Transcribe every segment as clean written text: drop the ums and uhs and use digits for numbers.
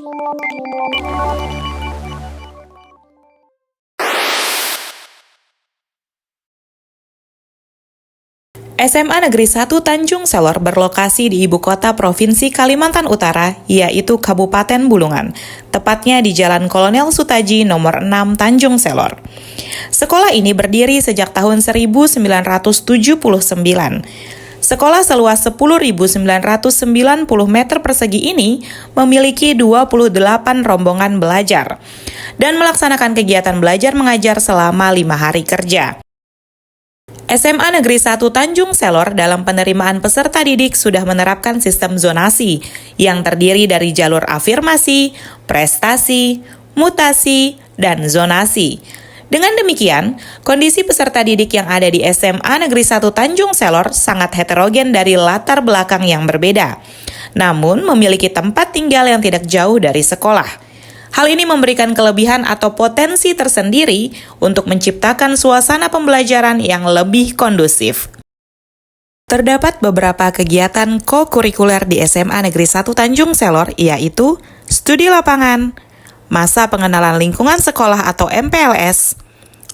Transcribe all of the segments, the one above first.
SMA Negeri 1 Tanjung Selor berlokasi di ibu kota Provinsi Kalimantan Utara, yaitu Kabupaten Bulungan, tepatnya di Jalan Kolonel Sutaji nomor 6 Tanjung Selor. Sekolah ini berdiri sejak tahun 1979. Sekolah seluas 10.990 meter persegi ini memiliki 28 rombongan belajar dan melaksanakan kegiatan belajar mengajar selama 5 hari kerja. SMA Negeri 1 Tanjung Selor dalam penerimaan peserta didik sudah menerapkan sistem zonasi yang terdiri dari jalur afirmasi, prestasi, mutasi, dan zonasi. Dengan demikian, kondisi peserta didik yang ada di SMA Negeri 1 Tanjung Selor sangat heterogen dari latar belakang yang berbeda, namun memiliki tempat tinggal yang tidak jauh dari sekolah. Hal ini memberikan kelebihan atau potensi tersendiri untuk menciptakan suasana pembelajaran yang lebih kondusif. Terdapat beberapa kegiatan ko-kurikuler di SMA Negeri 1 Tanjung Selor, yaitu studi lapangan, masa pengenalan lingkungan sekolah atau MPLS,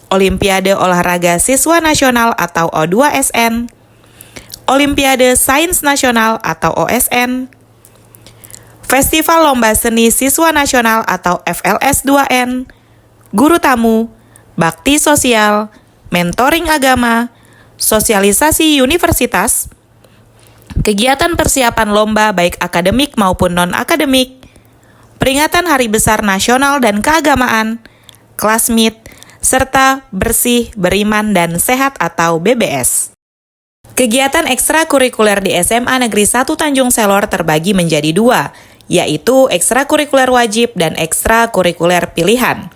Olimpiade Olahraga Siswa Nasional atau O2SN, Olimpiade Sains Nasional atau OSN, Festival Lomba Seni Siswa Nasional atau FLS 2N, guru tamu, bakti sosial, mentoring agama, sosialisasi universitas, kegiatan persiapan lomba baik akademik maupun non-akademik, peringatan Hari Besar Nasional dan Keagamaan, kelas meet, serta bersih, beriman, dan sehat atau BBS. Kegiatan ekstrakurikuler di SMA Negeri 1 Tanjung Selor terbagi menjadi dua, yaitu ekstrakurikuler wajib dan ekstrakurikuler pilihan.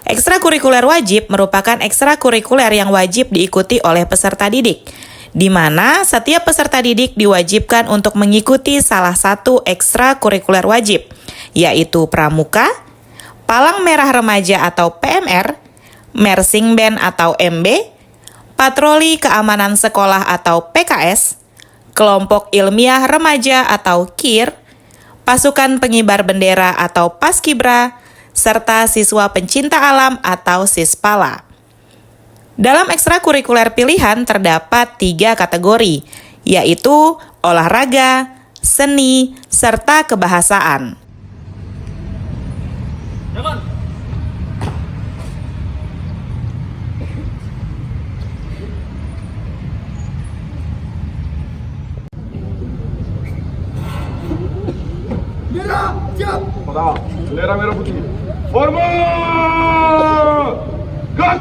Ekstrakurikuler wajib merupakan ekstrakurikuler yang wajib diikuti oleh peserta didik, di mana setiap peserta didik diwajibkan untuk mengikuti salah satu ekstrakurikuler wajib, yaitu pramuka, palang merah remaja atau PMR, marching band atau MB, patroli keamanan sekolah atau PKS, kelompok ilmiah remaja atau KIR, pasukan pengibar bendera atau Paskibra, serta siswa pencinta alam atau Sispala. Dalam ekstrakurikuler pilihan terdapat 3 kategori, yaitu olahraga, seni, serta kebahasaan. Siap. Pertama, bendera merah putih. Formal. Gas.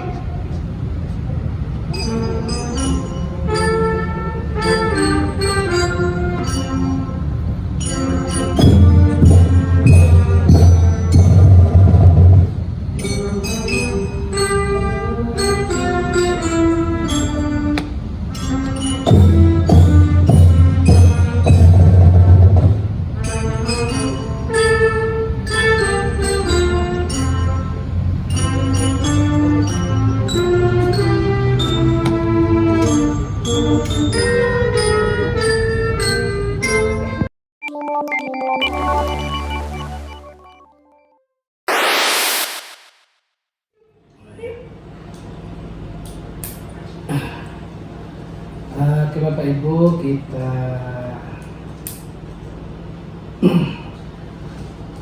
Oke Bapak Ibu, kita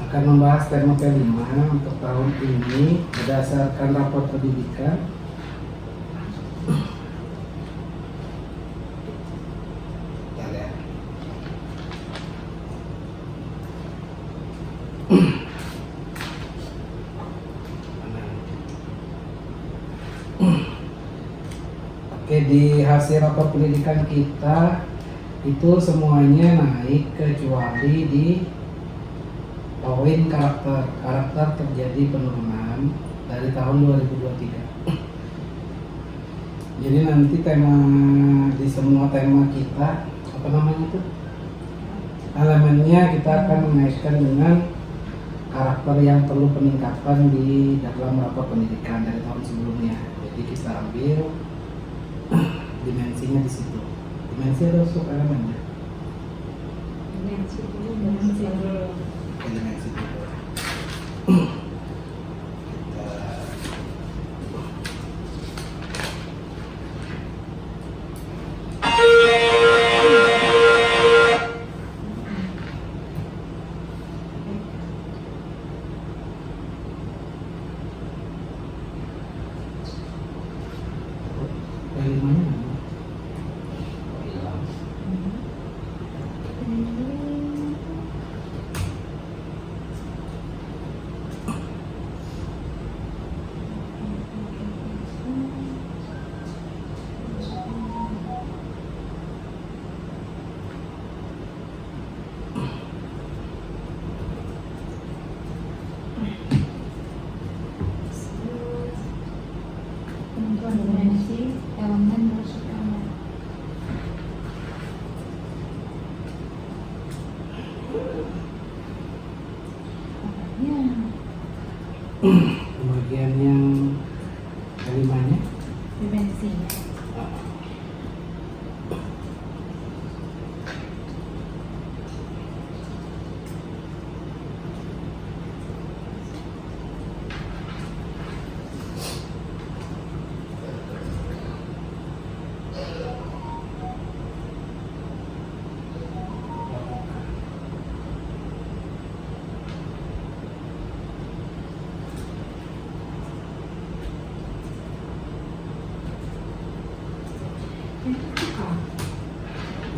akan membahas tema kelima untuk tahun ini berdasarkan rapor pendidikan. Kita lihat. Oke, di hasil rapor pendidikan kita itu semuanya naik kecuali di poin karakter terjadi penurunan dari tahun 2023. Jadi nanti tema di semua tema kita apa namanya itu elemennya kita akan mengaitkan dengan karakter yang perlu peningkatan di dalam rapor pendidikan dari tahun sebelumnya. Jadi kita ambil dimensinya di situ. Dimensi atau subelemennya? Dimensi dulu. Dimensi dulu. Kelimanya hilang. Untuk dimensi elemen masuk elemen. Makanya Kemudian yang kelimanya dimensinya.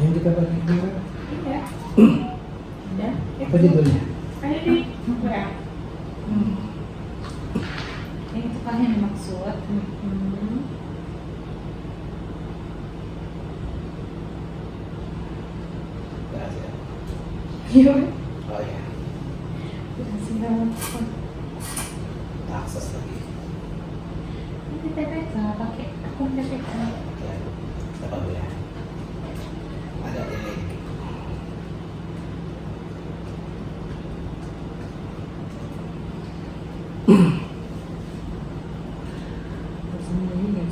yang kita bagi kemarin Iya. Udah. apa judulnya? Ada di berapa? Yang itu kan yang dimaksud. Rahasia. Iya. Oh ya, Kasih banget. akses lagi. Ini TPK pakai akun TPK. Ya, apa dulu ya? Ada delay dikit.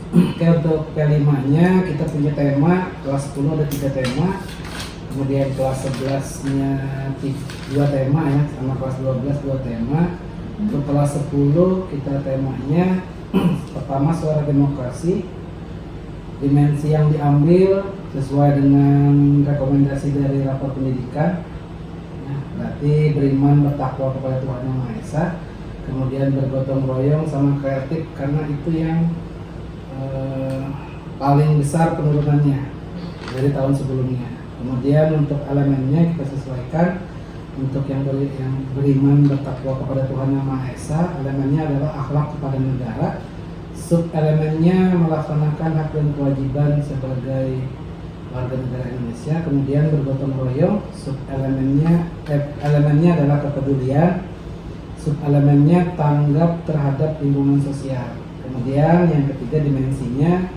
Oke, untuk kelimanya kita punya tema kelas 10 ada 3 tema, kemudian kelas 11-nya 2 tema ya, sama kelas 12 2 tema. Untuk kelas 10 kita temanya pertama suara demokrasi, dimensi yang diambil sesuai dengan rekomendasi dari rapor pendidikan. Nah, berarti beriman bertakwa kepada Tuhan Yang Maha Esa, kemudian bergotong royong sama kreatif karena itu yang paling besar penurunannya dari tahun sebelumnya. Kemudian untuk elemennya kita sesuaikan. Untuk yang beriman bertakwa kepada Tuhan Yang Maha Esa, elemennya adalah akhlak kepada negara. Sub elemennya melaksanakan hak dan kewajiban sebagai warga negara Indonesia. Kemudian bergotong royong. Sub elemennya adalah kepedulian. Sub elemennya tanggap terhadap lingkungan sosial. Kemudian yang ketiga dimensinya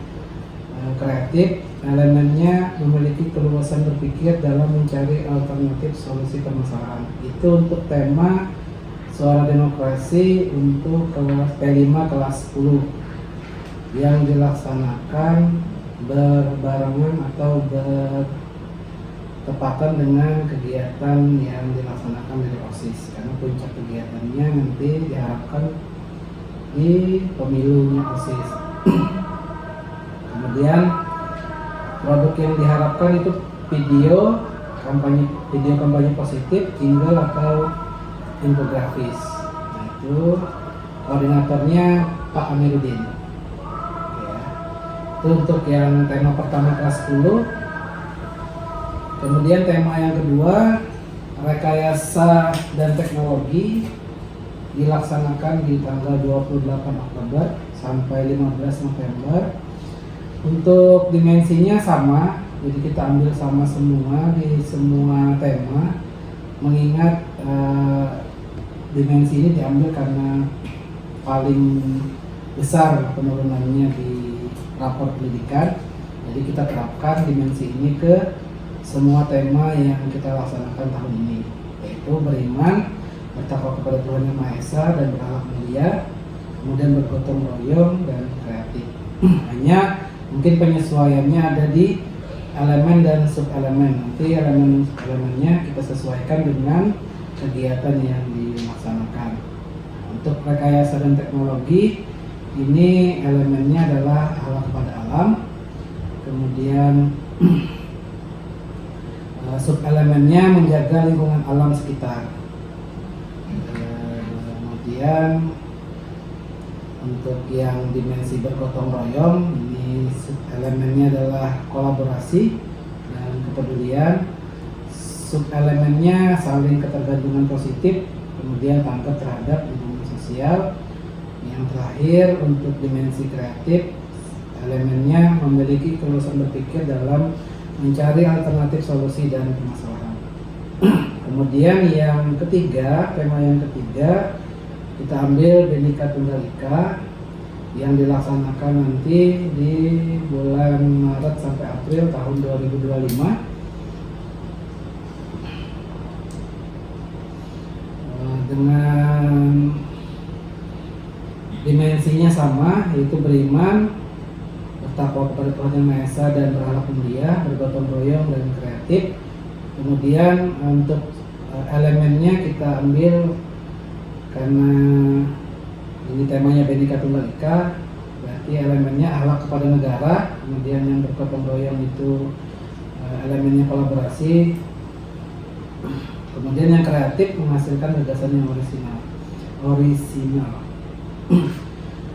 kreatif. Elemennya memiliki keluasan berpikir dalam mencari alternatif solusi permasalahan. Itu untuk tema suara demokrasi untuk kelas P5 kelas 10 yang dilaksanakan berbarengan atau bertepatan dengan kegiatan yang dilaksanakan dari OSIS, karena puncak kegiatannya nanti diharapkan di pemilunya OSIS. Kemudian produk yang diharapkan itu video kampanye positif, jingle atau infografis. Nah, itu koordinatornya Pak Amiruddin. Ya. Itu untuk yang tema pertama kelas 10. Kemudian tema yang kedua, rekayasa dan teknologi, dilaksanakan di tanggal 28 Oktober sampai 15 November. Untuk dimensinya sama, jadi kita ambil sama semua di semua tema, mengingat dimensi ini diambil karena paling besar penurunannya di rapor pendidikan. Jadi kita terapkan dimensi ini ke semua tema yang kita laksanakan tahun ini, yaitu beriman, bertakwa kepada Tuhan Yang Maha Esa dan berakhlak mulia, kemudian bergotong royong dan kreatif. Hanya mungkin penyesuaiannya ada di elemen dan subelemen. Nanti elemennya kita sesuaikan dengan kegiatan yang dilaksanakan. Untuk rekayasa dan teknologi, ini elemennya adalah ahlak kepada alam. Kemudian subelemennya menjaga lingkungan alam sekitar. Kemudian untuk yang dimensi bergotong royong, ini subelemennya adalah kolaborasi dan kepedulian. Subelemennya saling ketergantungan positif, kemudian tanggap terhadap lingkungan sosial. Yang terakhir untuk dimensi kreatif, elemennya memiliki kelulusan berpikir dalam mencari alternatif solusi dan permasalahan. Kemudian yang ketiga, tema yang ketiga, kita ambil Bhinneka Tunggal Ika yang dilaksanakan nanti di bulan Maret sampai April tahun 2025. Dengan dimensinya sama, yaitu beriman, bertakwa kepada Tuhan Yang Maha Esa dan berhalak mulia, bergotong royong dan kreatif. Kemudian untuk elemennya kita ambil karena ini temanya Bhinneka Tunggal Ika, berarti elemennya akhlak kepada negara. Kemudian yang bergotong royong itu elemennya kolaborasi. Kemudian yang kreatif menghasilkan gagasan yang orisinal.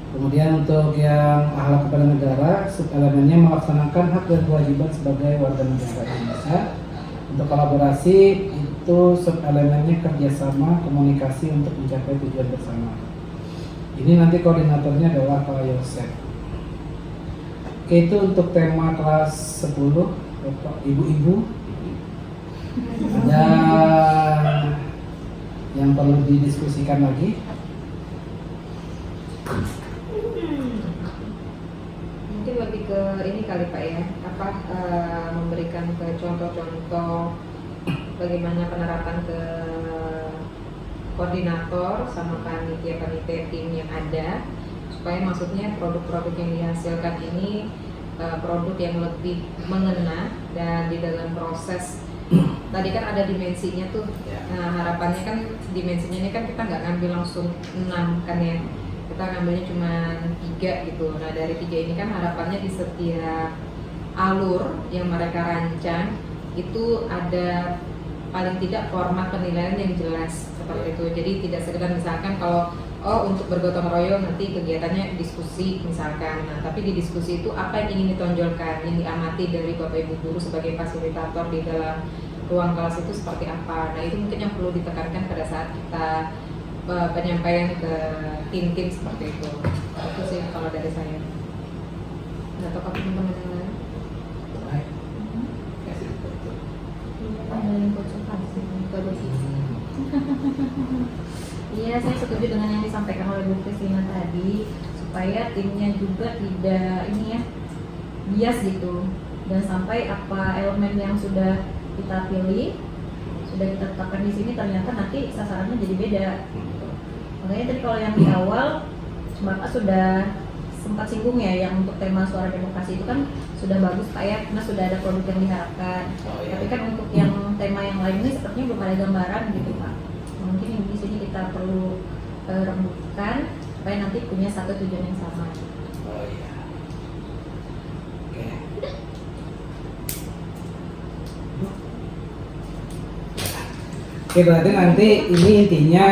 Kemudian untuk yang akhlak kepada negara, subelemennya melaksanakan hak dan kewajiban sebagai warga negara Indonesia. Untuk kolaborasi itu subelemennya kerjasama, komunikasi untuk mencapai tujuan bersama. Ini nanti koordinatornya adalah Pak Yosef. Oke, itu untuk tema kelas 10, Bapak Ibu-ibu. Ada yang perlu didiskusikan lagi? Mungkin lebih ke ini kali Pak ya, memberikan ke contoh-contoh bagaimana penerapan ke koordinator sama panitia tim yang ada, supaya maksudnya produk-produk yang dihasilkan ini produk yang lebih mengena dan di dalam proses tadi kan ada dimensinya tuh. Nah, harapannya kan dimensinya ini kan kita nggak ngambil langsung 6 kan ya, kita ngambilnya cuma 3 gitu. Nah, dari 3 ini kan harapannya di setiap alur yang mereka rancang itu ada paling tidak format penilaian yang jelas seperti itu. Jadi tidak sekedar misalkan kalau untuk bergotong royong nanti kegiatannya diskusi misalkan. Nah, tapi di diskusi itu apa yang ingin ditonjolkan, yang diamati dari Bapak Ibu guru sebagai fasilitator di dalam ruang kelas itu seperti apa. Nah, itu mungkin yang perlu ditekankan pada saat kita penyampaian ke tim-tim seperti itu. Itu sih kalau dari saya. Nggak tahu apa teman-teman yang lain. Ada yang konsultasi ke divisi. Iya, saya setuju dengan yang disampaikan oleh Bu Kristina tadi, supaya timnya juga tidak ini ya bias gitu, dan sampai apa elemen yang sudah kita pilih, sudah kita tetapkan di sini ternyata nanti sasarannya jadi beda. Makanya tadi kalau yang di awal Bapak sudah sempat singgung ya, yang untuk tema suara demokrasi itu kan sudah bagus Pak ya, karena sudah ada produk yang diharapkan. Tapi kan untuk yang tema yang lain ini sepertinya belum ada gambaran gitu Pak. Mungkin di sini kita perlu rembukkan supaya nanti punya satu tujuan yang sama. Oh iya. Oke. Oke, berarti nanti ini intinya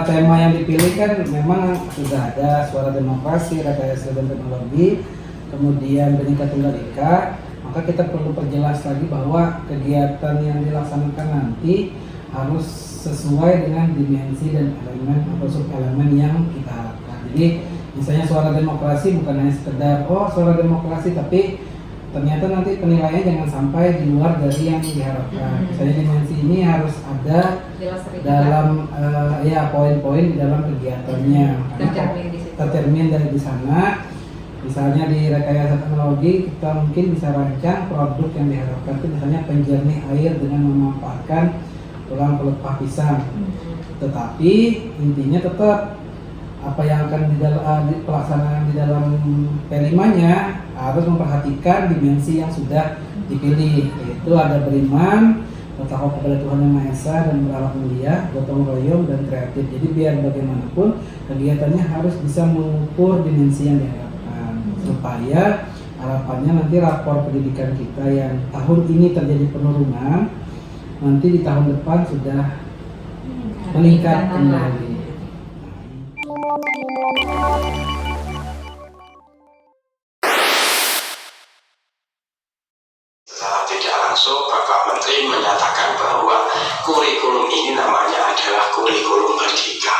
tema yang dipilih kan memang sudah ada suara demokrasi, rekayasa dan teknologi, kemudian Bhinneka Tunggal Ika. Maka kita perlu perjelas lagi bahwa kegiatan yang dilaksanakan nanti harus sesuai dengan dimensi dan elemen atau subelemen yang kita harapkan. Jadi misalnya suara demokrasi bukan hanya sekedar suara demokrasi, tapi ternyata nanti penilaiannya jangan sampai di luar dari yang diharapkan. Misalnya dimensi ini harus ada dalam poin-poin di dalam kegiatannya. Tercermin dari di sana. Misalnya di rekayasa teknologi kita mungkin bisa rancang produk yang diharapkan itu misalnya penjernih air dengan memanfaatkan tulang pelepah pisang. Tetapi intinya tetap apa yang akan pelaksanaan di dalam P5-nya harus memperhatikan dimensi yang sudah dipilih, yaitu ada beriman, bertakwa kepada Tuhan Yang Maha Esa dan berakhlak mulia, gotong royong dan kreatif. Jadi biar bagaimanapun kegiatannya harus bisa mengukur dimensi yang diharapkan supaya harapannya nanti rapor pendidikan kita yang tahun ini terjadi penurunan, nanti di tahun depan sudah meningkat kembali. Secara tidak langsung Bapak Menteri menyatakan bahwa kurikulum ini namanya adalah kurikulum merdeka.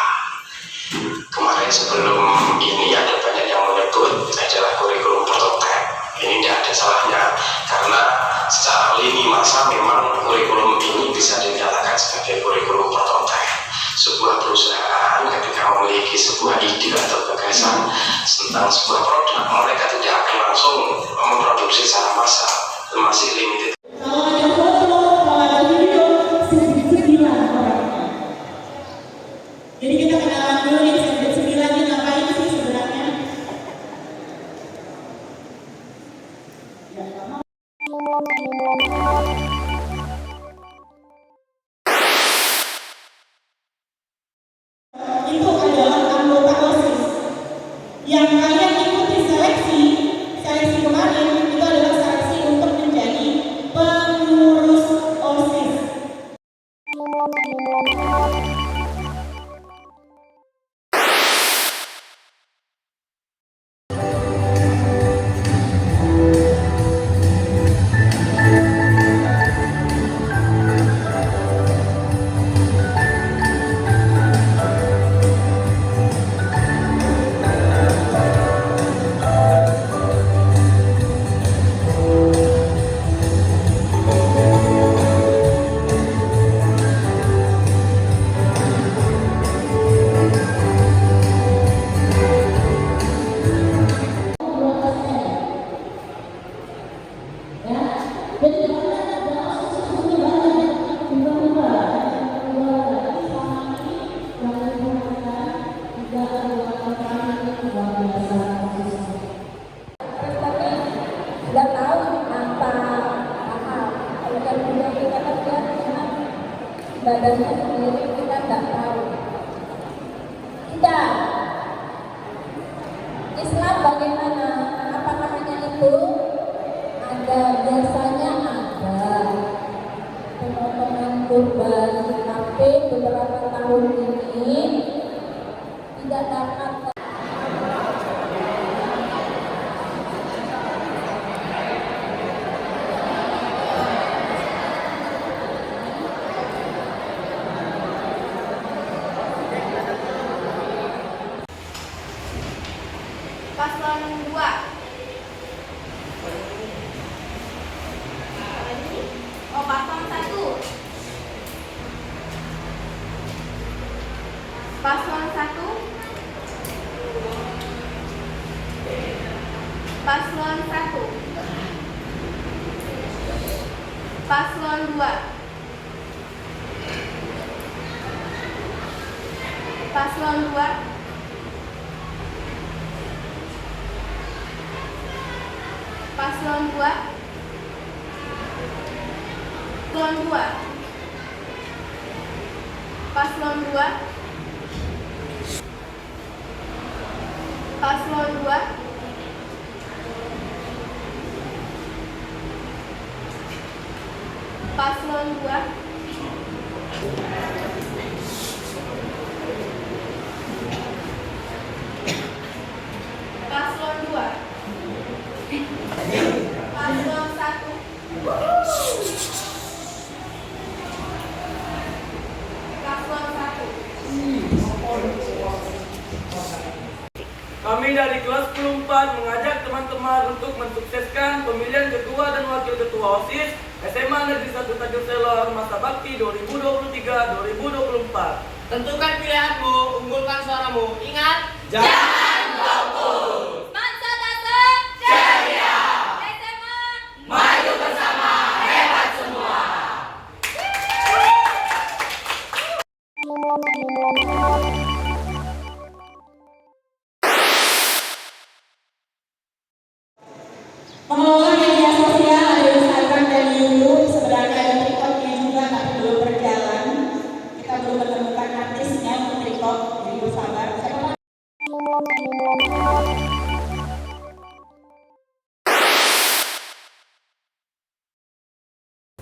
Kemarin sebelum ini ada banyak yang menyebut adalah kurikulum prototipe. Ini tidak ada salahnya karena secara lini masa memang kurikulum ini bisa dinyatakan sebagai kurikulum prototipe. Sebuah perusahaan ketika memiliki sebuah ide atau gagasan tentang sebuah produk, mereka tidak akan langsung memproduksi secara massal, masih limited. Kalau ada foto, kalau ada video, 9 orangnya. Jadi kita kenalan dulu nih, 9 ini ngapain sih sebenarnya? Itu adalah anggota OSIS yang kalian ikuti seleksi kemarin itu adalah seleksi untuk menjadi pengurus OSIS. Nggak tahu apa kalau kan punya kita kan dia memang badannya sendiri kita nggak tahu. Kita Islam bagaimana? Apakah hanya itu? Ada biasanya ada pemotongan kurban, tapi beberapa tahun ini tidak dapat. Paslon 2. Oh, paslon 1. Paslon 1. Paslon 1. Paslon 2. Paslon 2. Paslon 2. Paslon 2. Paslon 2. Paslon 2. Paslon 2. Paslon 2. Paslon 1. Paslon 1. Kami dari kelas 10-4 mengajak teman-teman untuk mensukseskan pemilihan ketua dan wakil ketua OSIS SMA Negeri 1 Tanjung Selor masa bakti 2023-2024. Tentukan pilihanmu, unggulkan suaramu. Ingat, Jangan golput. Bangsa datang ceria. SMA Maju bersama, hebat semua. Mengelola media sosial ada Instagram dan YouTube, sebenarnya ada TikToknya juga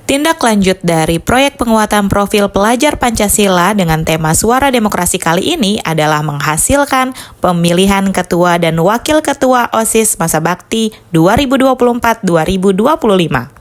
Tindak lanjut dari proyek penguatan profil pelajar Pancasila dengan tema Suara Demokrasi kali ini adalah menghasilkan pemilihan ketua dan wakil ketua OSIS masa bakti 2024-2025.